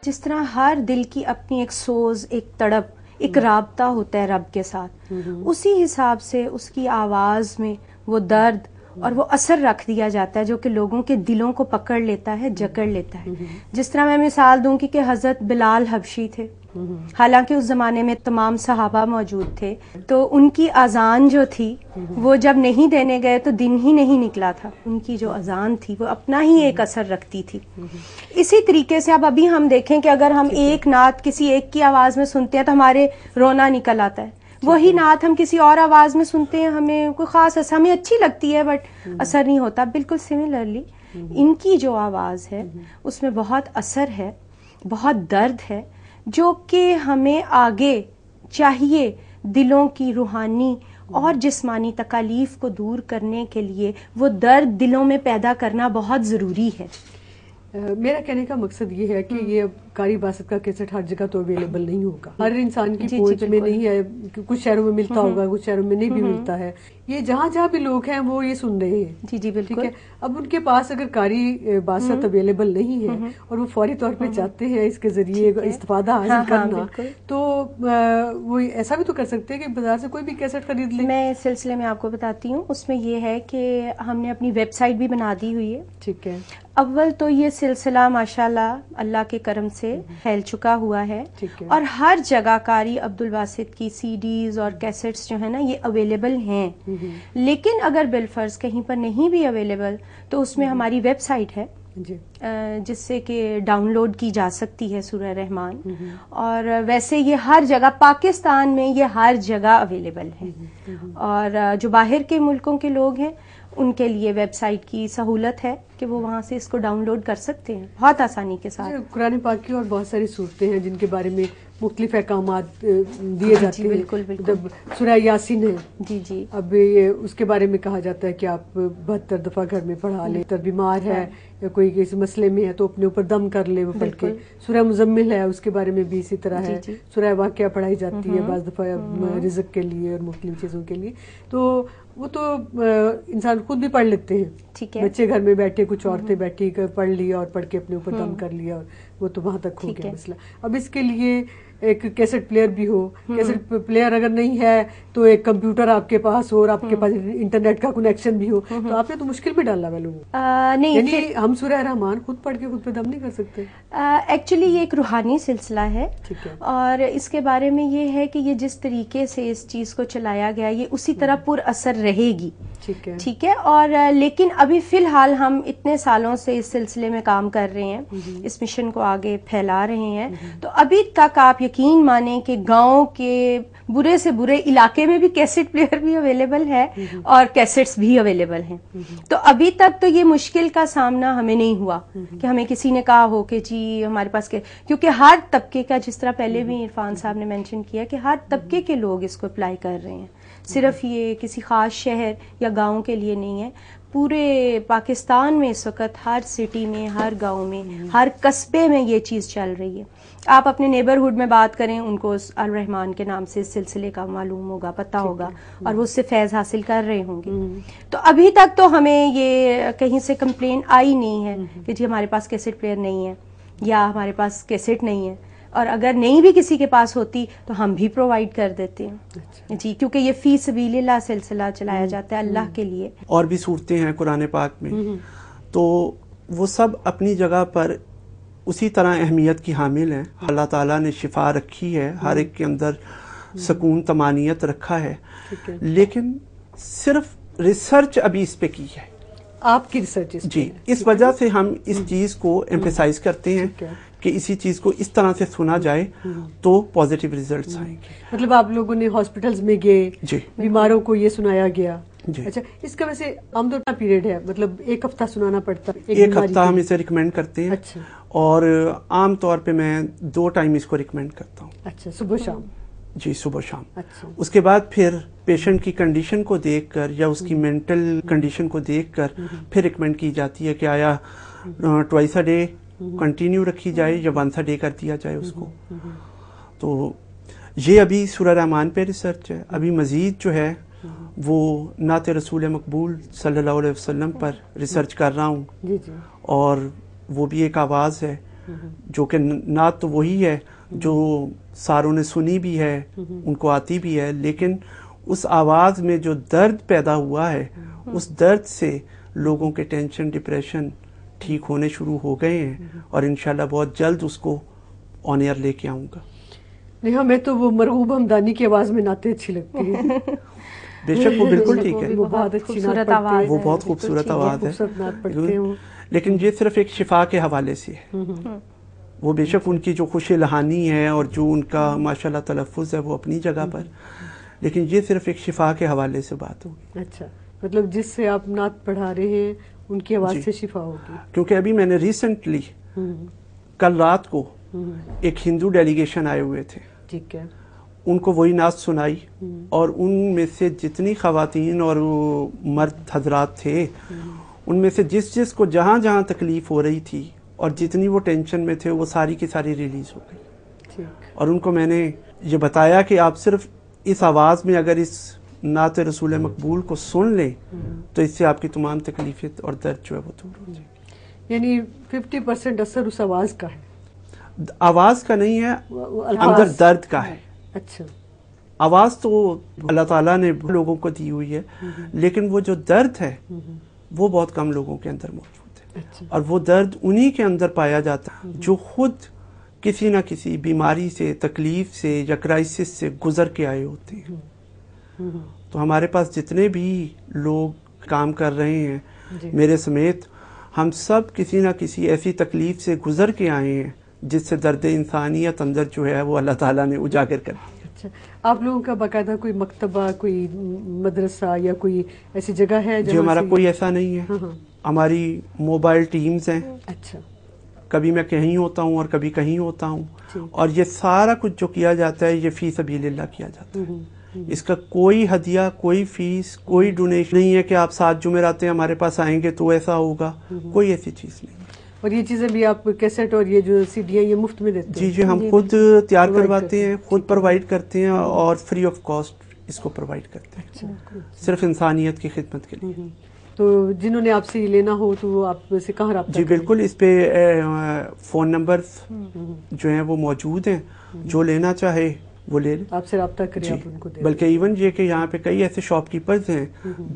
جس طرح ہر دل کی اپنی ایک سوز، ایک تڑپ، ایک رابطہ ہوتا ہے رب کے ساتھ، اسی حساب سے اس کی آواز میں وہ درد اور وہ اثر رکھ دیا جاتا ہے جو کہ لوگوں کے دلوں کو پکڑ لیتا ہے، جکڑ لیتا ہے. جس طرح میں مثال دوں کہ حضرت بلال حبشی تھے، حالانکہ اس زمانے میں تمام صحابہ موجود تھے، تو ان کی اذان جو تھی وہ جب نہیں دینے گئے تو دن ہی نہیں نکلا تھا. ان کی جو اذان تھی وہ اپنا ہی ایک اثر رکھتی تھی. اسی طریقے سے اب ابھی ہم دیکھیں کہ اگر ہم ایک نعت کسی ایک کی آواز میں سنتے ہیں تو ہمارے رونا نکل آتا ہے. وہی نعت ہم کسی اور آواز میں سنتے ہیں، ہمیں کوئی خاص اثر، ہمیں اچھی لگتی ہے بٹ اثر نہیں ہوتا. بالکل سملرلی ان کی جو آواز ہے اس میں بہت اثر ہے، بہت درد ہے، جو کہ ہمیں آگے چاہیے دلوں کی روحانی اور جسمانی تکالیف کو دور کرنے کے لیے وہ درد دلوں میں پیدا کرنا بہت ضروری ہے. میرا کہنے کا مقصد یہ ہے کہ یہ قاری باسط کا کیسٹ ہر جگہ تو اویلیبل نہیں ہوگا، ہر انسان کی پہنچ میں نہیں ہے. کچھ شہروں میں ملتا ہوگا، کچھ شہروں میں نہیں بھی ملتا ہے. یہ جہاں جہاں بھی لوگ ہیں وہ یہ سن رہے ہیں. جی جی بالکل. ٹھیک ہے، اب ان کے پاس اگر قاری باسط اویلیبل نہیں ہے اور وہ فوری طور پہ چاہتے ہیں اس کے ذریعے استفادہ حاصل کرنا، تو وہ ایسا بھی تو کر سکتے ہیں کہ بازار سے کوئی بھی کیسٹ خرید لیں. میں اس سلسلے میں آپ کو بتاتی ہوں. اس میں یہ ہے کہ ہم نے اپنی ویب سائٹ بھی بنا دی ہوئی ہے. ٹھیک ہے. اول تو یہ سلسلہ ماشاءاللہ اللہ کے کرم سے پھیل چکا ہوا ہے، اور ہر جگہ قاری عبدالباسط کی سی ڈیز اور کیسٹس جو ہیں نا یہ اویلیبل ہیں. لیکن اگر بالفرض کہیں پر نہیں بھی اویلیبل تو اس میں ہماری ویب سائٹ ہے جس سے کہ ڈاؤن لوڈ کی جا سکتی ہے سورہ رحمان. اور ویسے یہ ہر جگہ پاکستان میں یہ ہر جگہ اویلیبل ہے، اور جو باہر کے ملکوں کے لوگ ہیں ان کے لیے ویب سائٹ کی سہولت ہے کہ وہ وہاں سے اس کو ڈاؤن لوڈ کر سکتے ہیں بہت آسانی کے ساتھ. قرآن پاک کی اور بہت ساری صورتیں ہیں جن کے بارے میں مختلف احکامات دیے جاتے ہیں. بالکل بالکل. سورہ یاسین ہے. جی جی. اب اس کے بارے میں کہا جاتا ہے کہ آپ 72 دفعہ گھر میں پڑھا لیں. تر بیمار ہے یا کوئی کسی مسئلے میں ہے تو اپنے اوپر دم کر لے وہ پڑھ کے. سورہ مزمل ہے، اس کے بارے میں بھی اسی طرح ہے. سورہ واقعہ پڑھائی جاتی ہے بعض دفعہ رزق کے لیے اور مختلف چیزوں کے لیے. تو وہ تو انسان خود بھی پڑھ لیتے ہیں. ٹھیک ہے. بچے گھر میں بیٹھے، کچھ عورتیں بیٹھی پڑھ لیا اور پڑھ کے اپنے اوپر دم کر لیا اور وہ تو وہاں تک ہو گیا مسئلہ. اب اس کے لیے ایک کیسٹ پلیئر بھی ہو. کیسٹ پلیئر اگر نہیں ہے تو ایک کمپیوٹر آپ کے پاس ہو اور آپ کے پاس انٹرنیٹ کا کنیکشن بھی ہو. تو آپ نے تو مشکل میں ڈالا ہے لوگوں. نہیں، یعنی ہم سورہ رحمان خود پڑھ کے خود پہ دم نہیں کر سکتے. ایکچولی یہ ایک روحانی سلسلہ ہے، اور اس کے بارے میں یہ ہے کہ یہ جس طریقے سے اس چیز کو چلایا گیا یہ اسی طرح پر اثر رہے گی. ٹھیک ہے. اور لیکن ابھی فی الحال ہم اتنے سالوں سے اس سلسلے میں کام کر رہے ہیں، اس مشن کو آگے پھیلا رہے ہیں. تو ابھی تک آپ یقین مانیں کہ گاؤں کے برے سے برے علاقے میں بھی کیسٹ پلیئر بھی اویلیبل ہے اور کیسٹس بھی اویلیبل ہیں. تو ابھی تک تو یہ مشکل کا سامنا ہمیں نہیں ہوا کہ ہمیں کسی نے کہا ہو کہ جی ہمارے پاس کیونکہ ہر طبقے کا، جس طرح پہلے بھی عرفان صاحب نے مینشن کیا کہ ہر طبقے کے لوگ اس کو اپلائی کر رہے ہیں. صرف یہ کسی خاص شہر یا گاؤں کے لیے نہیں ہے، پورے پاکستان میں اس وقت ہر سٹی میں، ہر گاؤں میں، ہر قصبے میں یہ چیز چل رہی ہے. آپ اپنے نیبرہڈ میں بات کریں، ان کو الرحمان کے نام سے اس سلسلے کا معلوم ہوگا، پتہ ہوگا، اور وہ اس سے فیض حاصل کر رہے ہوں گے. تو ابھی تک تو ہمیں یہ کہیں سے کمپلین آئی نہیں ہے کہ جی ہمارے پاس کیسٹ پلیئر نہیں ہے یا ہمارے پاس کیسٹ نہیں ہے. اور اگر نہیں بھی کسی کے پاس ہوتی تو ہم بھی پرووائڈ کر دیتے ہیں جی، کیونکہ یہ فی سبیل اللہ سلسلہ چلایا جاتا ہے اللہ کے لیے. اور بھی صورتیں ہیں قرآن پاک میں، تو وہ سب اپنی جگہ پر اسی طرح اہمیت کی حامل ہیں. اللہ تعالیٰ نے شفا رکھی ہے، ہر ایک کے اندر سکون طمانینت رکھا ہے، لیکن صرف ریسرچ ابھی اس پہ کی ہے. آپ کی ریسرچ جی، اس وجہ سے ہم اس چیز کو ایمفیسائز کرتے ہیں کہ اسی چیز کو اس طرح سے سنا جائے تو پازیٹیو ریزلٹس آئیں گے. مطلب آپ لوگوں نے ہاسپٹلز میں گئے، بیماروں کو یہ سنایا گیا. اچھا، اس کا ویسے عام طور پر پیریڈ ہے، مطلب ایک ہفتہ سنانا پڑتا ہے؟ ایک ہفتہ ہم اسے ریکمینڈ کرتے ہیں. اچھا. اور عام طور پہ میں 2 ٹائم اس کو ریکمینڈ کرتا ہوں. اچھا، صبح شام؟ جی، صبح شام. اچھا. اس کے بعد پھر پیشنٹ کی کنڈیشن کو دیکھ کر یا اس کی مینٹل کنڈیشن کو دیکھ کر پھر ریکمینڈ کی جاتی ہے کہ آیا ٹوائس اے ڈے کنٹینیو رکھی جائے یا ونس اے ڈے کر دیا جائے اس کو. تو یہ ابھی سورہ رحمان پہ ریسرچ ہے. ابھی مزید جو ہے وہ نعت رسول مقبول صلی اللہ علیہ وسلم پر ریسرچ کر رہا ہوں، اور وہ بھی ایک آواز ہے جو کہ نعت تو وہی ہے جو ساروں نے سنی بھی ہے، ان کو آتی بھی ہے، لیکن اس آواز میں جو درد پیدا ہوا ہے، اس درد سے لوگوں کے ٹینشن، ڈپریشن ٹھیک ہونے شروع ہو گئے ہیں، اور انشاءاللہ بہت جلد اس کو آن ایئر لے کے آؤں گا۔ نہیں، ہمیں تو وہ مرغوب حمدانی کی آواز میں نعتیں اچھی لگتی ہیں۔ بے شک وہ بالکل ٹھیک ہے، وہ بہت اچھی نعت پڑھتے ہیں، وہ بہت خوبصورت آواز ہے، خوبصورت نعت پڑھتے ہیں، لیکن یہ صرف ایک شفا کے حوالے سے ہے۔ وہ بے شک ان کی جو خوش لہانی ہے اور جو ان کا ماشاءاللہ تلفظ ہے وہ اپنی جگہ پر، لیکن یہ صرف ایک شفا کے حوالے سے بات ہوگی۔ اچھا، مطلب جس سے آپ نعت پڑھا رہے ہیں ان کی آواز سے شفا ہوگی۔ کیونکہ ابھی میں نے ریسنٹلی کل رات کو ایک ہندو ڈیلیگیشن آئے ہوئے تھے، ٹھیک ہے، ان کو وہی نعت سنائی، اور ان میں سے جتنی خواتین اور مرد حضرات تھے، ان میں سے جس کو جہاں جہاں تکلیف ہو رہی تھی اور جتنی وہ ٹینشن میں تھے، وہ ساری کی ساری ریلیز ہو گئی۔ اور ان کو میں نے یہ بتایا کہ آپ صرف اس آواز میں اگر اس نعت رسول مقبول کو سن لیں تو اس سے آپ کی تمام تکلیفیں اور درد جو ہے وہ دور ہو جائے گی۔ یعنی 50% اثر اس آواز کا ہے، آواز کا نہیں ہے، اندر درد کا ہے۔ اچھا، آواز تو اللہ تعالیٰ نے لوگوں کو دی ہوئی ہے، لیکن وہ جو درد ہے وہ بہت کم لوگوں کے اندر موجود ہے، اور وہ درد انہی کے اندر پایا جاتا ہے جو خود کسی نہ کسی بیماری سے، تکلیف سے یا کرائسس سے گزر کے آئے ہوتے ہیں۔ تو ہمارے پاس جتنے بھی لوگ کام کر رہے ہیں میرے سمیت، ہم سب کسی نہ کسی ایسی تکلیف سے گزر کے آئے ہیں جس سے درد انسانیت اندر جو ہے وہ اللہ تعالیٰ نے اجاگر کر دیا۔ اچھا، آپ لوگوں کا باقاعدہ کوئی مکتبہ، کوئی مدرسہ یا کوئی ایسی جگہ ہے؟ جی ہمارا کوئی ایسا نہیں ہے، ہماری موبائل ٹیمز ہیں۔ اچھا، کبھی میں کہیں ہوتا ہوں اور کبھی کہیں ہوتا ہوں، اور یہ سارا کچھ جو کیا جاتا ہے یہ فی سبیل اللہ کیا جاتا ہے۔ اس کا کوئی ہدیہ، کوئی فیس، کوئی ڈونیشن نہیں ہے کہ آپ 7 جمعرات ہمارے پاس آئیں گے تو ایسا ہوگا، کوئی ایسی چیز نہیں ہے۔ اور یہ چیزیں بھی آپ کیسٹ اور یہ جو سی ڈیاں یہ مفت میں دیتے ہیں؟ جی ہم خود تیار کرواتے ہیں، خود پرووائڈ کرتے ہیں، اور فری آف کاسٹ اس کو پرووائڈ کرتے ہیں، صرف انسانیت کی خدمت کے لیے۔ تو جنہوں نے آپ سے یہ لینا ہو تو وہ آپ سے کہاں رابطہ؟ جی بالکل، اس پہ فون نمبر جو ہیں وہ موجود ہیں، جو لینا چاہے وہ لے لیں، آپ سے رابطہ کریں، آپ ان کو دیں۔ بلکہ ایون یہ کہ یہاں پہ کئی ایسے شاپ کیپرز ہیں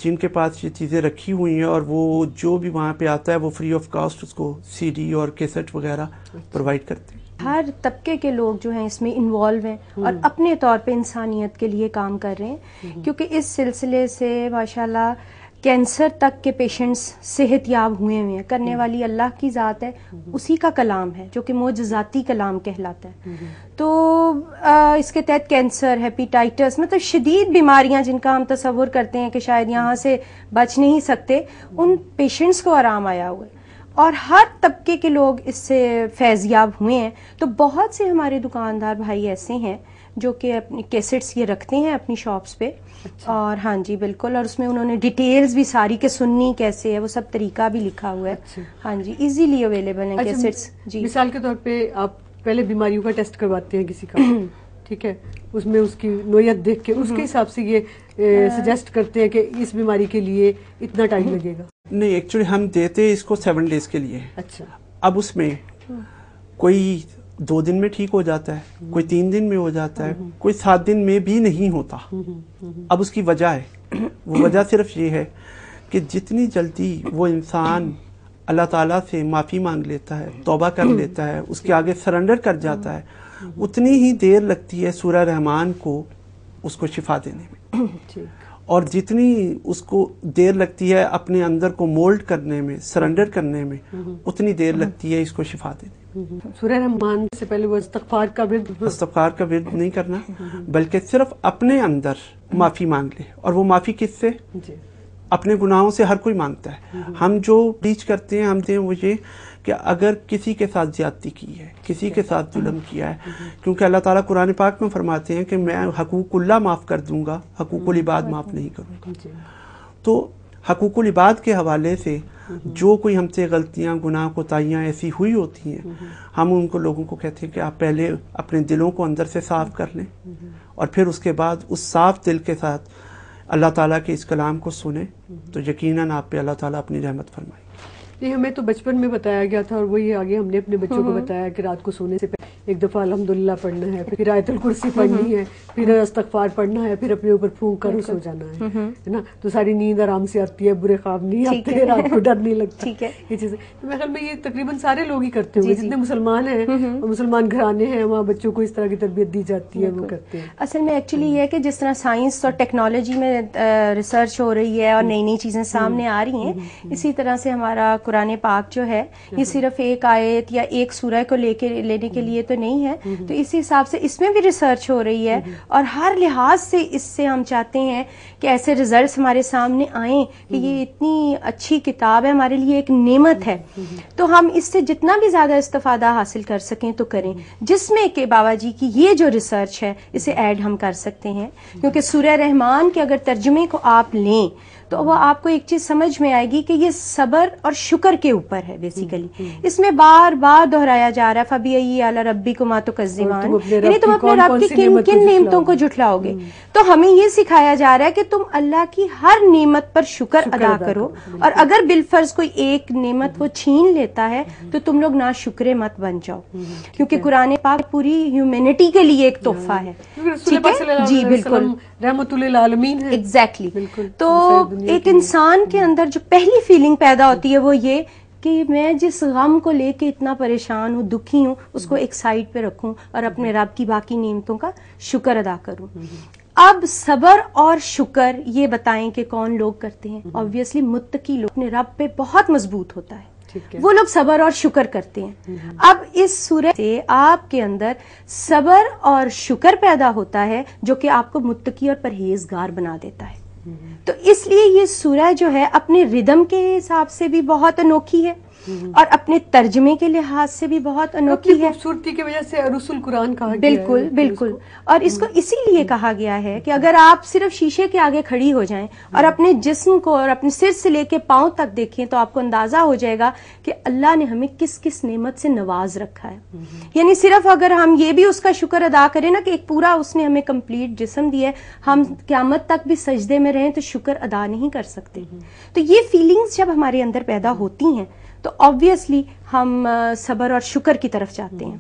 جن کے پاس یہ چیزیں رکھی ہوئی ہیں، اور وہ جو بھی وہاں پہ آتا ہے وہ فری آف کاسٹ اس کو سی ڈی اور کیسٹ وغیرہ پرووائڈ کرتے ہیں۔ ہر طبقے کے لوگ جو ہیں اس میں انوالو ہیں اور اپنے طور پہ انسانیت کے لیے کام کر رہے ہیں، کیونکہ اس سلسلے سے ماشاءاللہ کینسر تک کے پیشنٹس صحت یاب ہوئے ہیں۔ کرنے والی اللہ کی ذات ہے، اسی کا کلام ہے جو کہ معجزاتی کلام کہلاتا ہے۔ تو اس کے تحت کینسر، ہیپیٹائٹس، مطلب شدید بیماریاں جن کا ہم تصور کرتے ہیں کہ شاید یہاں سے بچ نہیں سکتے، ان پیشنٹس کو آرام آیا ہوا ہے، اور ہر طبقے کے لوگ اس سے فیض یاب ہوئے ہیں۔ تو بہت سے ہمارے دکاندار بھائی ایسے ہیں جو کہ اپنی کیسٹس یہ رکھتے ہیں اپنی شاپس پہ، اور ہاں جی بالکل، اور اس میں انہوں نے ڈیٹیلز بھی ساری کہ سننی کیسے ہے وہ سب طریقہ بھی لکھا ہوا ہے۔ ہاں جی، ایزیلی اویلیبل ہیں کیسٹس۔ جی، مثال کے طور پہ آپ پہلے بیماریوں کا ٹیسٹ کرواتے ہیں کسی کا، ٹھیک ہے، اس میں اس کی نوعیت دیکھ کے اس کے حساب سے یہ سجیسٹ کرتے ہیں کہ اس بیماری کے لیے اتنا ٹائم لگے گا؟ نہیں، ایکچولی ہم دیتے اس کو 7 days کے لیے۔ اچھا، اب اس میں کوئی 2 دن میں ٹھیک ہو جاتا ہے، کوئی 3 دن میں ہو جاتا ہے، کوئی 7 دن میں بھی نہیں ہوتا۔ اب اس کی وجہ ہے، وہ وجہ صرف یہ ہے کہ جتنی جلدی وہ انسان اللہ تعالیٰ سے معافی مانگ لیتا ہے، توبہ کر لیتا ہے، اس کے آگے سرنڈر کر جاتا ہے، اتنی ہی دیر لگتی ہے سورہ رحمان کو اس کو شفا دینے میں، اور جتنی اس کو دیر لگتی ہے اپنے اندر کو مولڈ کرنے میں، سرنڈر کرنے میں، اتنی دیر لگتی ہے اس کو شفا دینے میں۔ سورہ رحمان سے پہلے وہ استغفار کا ورد نہیں کرنا، بلکہ صرف اپنے اندر معافی مانگ لے، اور وہ معافی کس سے؟ اپنے گناہوں سے ہر کوئی مانگتا ہے۔ ہم جو ٹیچ کرتے ہیں ہم دیں وہ یہ کہ اگر کسی کے ساتھ زیادتی کی ہے، کسی کے ساتھ ظلم کیا ہے، کیونکہ اللہ تعالیٰ قرآن پاک میں فرماتے ہیں کہ میں حقوق اللہ معاف کر دوں گا، حقوق العباد معاف نہیں کروں گا۔ تو حقوق العباد کے حوالے سے جو کوئی ہم سے غلطیاں، گناہ، کوتاہیاں ایسی ہوئی ہوتی ہیں، ہم ان کو لوگوں کو کہتے ہیں کہ آپ پہلے اپنے دلوں کو اندر سے صاف کر لیں، اور پھر اس کے بعد اس صاف دل کے ساتھ اللہ تعالیٰ کے اس کلام کو سنیں، تو یقیناً آپ پہ اللہ تعالیٰ اپنی رحمت فرمائے۔ نہیں ہمیں تو بچپن میں بتایا گیا تھا اور وہی آگے ہم نے اپنے بچوں کو بتایا کہ رات کو سونے سے پہلے ایک دفعہ الحمدللہ پڑھنا ہے، پھر آیت الکرسی پڑھنی ہے، پھر استغفار پڑھنا ہے، پھر اپنے اوپر پھونک کر سو جانا ہے نا، تو ساری نیند آرام سے آتی ہے، برے خواب نہیں آتے، رات کو ڈر نہیں لگتا، یہ چیزیں میرے خیال میں یہ تقریباً سارے لوگ ہی کرتے ہوں گے جتنے مسلمان ہیں اور مسلمان گھرانے ہیں، وہاں بچوں کو اس طرح کی تربیت دی جاتی ہے، وہ کرتے ہیں. اصل میں ایکچولی یہ ہے کہ جس طرح سائنس اور ٹیکنالوجی میں ریسرچ ہو رہی ہے اور نئی نئی چیزیں سامنے آ رہی ہیں، اسی طرح سے ہمارا قرآن پاک جو ہے یہ صرف ایک آیت یا ایک سورہ کو لینے کے لیے تو نہیں ہے، تو اسی حساب سے اس میں بھی ریسرچ ہو رہی ہے اور ہر لحاظ سے اس سے ہم چاہتے ہیں کہ ایسے ریزلٹس ہمارے سامنے آئیں کہ یہ اتنی اچھی کتاب ہے، ہمارے لیے ایک نعمت ہے، تو ہم اس سے جتنا بھی زیادہ استفادہ حاصل کر سکیں تو کریں، جس میں کہ بابا جی کی یہ جو ریسرچ ہے اسے ایڈ ہم کر سکتے ہیں، کیونکہ سورہ رحمان کے اگر ترجمے کو آپ لیں تو وہ آپ کو ایک چیز سمجھ میں آئے گی کہ یہ صبر اور شکر کے اوپر ہے بیسیکلی. اس میں بار بار دہرایا جا رہا ہے فَبِأَيِّ آلَاءِ رَبِّكُمَا تُكَذِّبَانِ، یعنی تم اپنے رب کی کن کن نعمتوں کو جھٹلاؤ گے. تو ہمیں یہ سکھایا جا رہا ہے کہ تم اللہ کی ہر نعمت پر شکر ادا کرو، اور اگر بالفرض کوئی ایک نعمت وہ چھین لیتا ہے تو تم لوگ ناشکرے مت بن جاؤ، کیونکہ قرآن پاک پوری ہیومینٹی کے لیے ایک تحفہ ہے. ٹھیک ہے جی بالکل، رحمت للعالمین ہے. ایگزیکٹلی. تو ایک انسان کے اندر جو پہلی فیلنگ پیدا ہوتی ہے وہ یہ کہ میں جس غم کو لے کے اتنا پریشان ہوں، دکھی ہوں، اس کو ایک سائڈ پہ رکھوں اور اپنے رب کی باقی نعمتوں کا شکر ادا کروں. اب صبر اور شکر یہ بتائیں کہ کون لوگ کرتے ہیں؟ آبویسلی متقی لوگ، اپنے رب پہ بہت مضبوط ہوتا ہے، وہ لوگ صبر اور شکر کرتے ہیں. اب اس سورہ سے آپ کے اندر صبر اور شکر پیدا ہوتا ہے جو کہ آپ کو متقی اور پرہیزگار بنا دیتا ہے. تو اس لیے یہ سورہ جو ہے اپنے ردم کے حساب سے بھی بہت انوکھی ہے اور اپنے ترجمے کے لحاظ سے بھی بہت انوکھی ہے. خوبصورتی کی وجہ سے رسول قرآن کہا گیا بالکل ہے. بالکل. اور اس کو اسی لیے کہا گیا ہے کہ اگر آپ صرف شیشے کے آگے کھڑی ہو جائیں اور اپنے جسم کو اور اپنے سر سے لے کے پاؤں تک دیکھیں تو آپ کو اندازہ ہو جائے گا کہ اللہ نے ہمیں کس کس نعمت سے نواز رکھا ہے. یعنی صرف اگر ہم یہ بھی اس کا شکر ادا کریں نا کہ ایک پورا اس نے ہمیں کمپلیٹ جسم دیا ہے، ہم قیامت تک بھی سجدے میں رہیں تو شکر ادا نہیں کر سکتے. تو یہ فیلنگز جب ہمارے اندر پیدا ہوتی ہیں تو آبویسلی ہم صبر اور شکر کی طرف جاتے ہیں.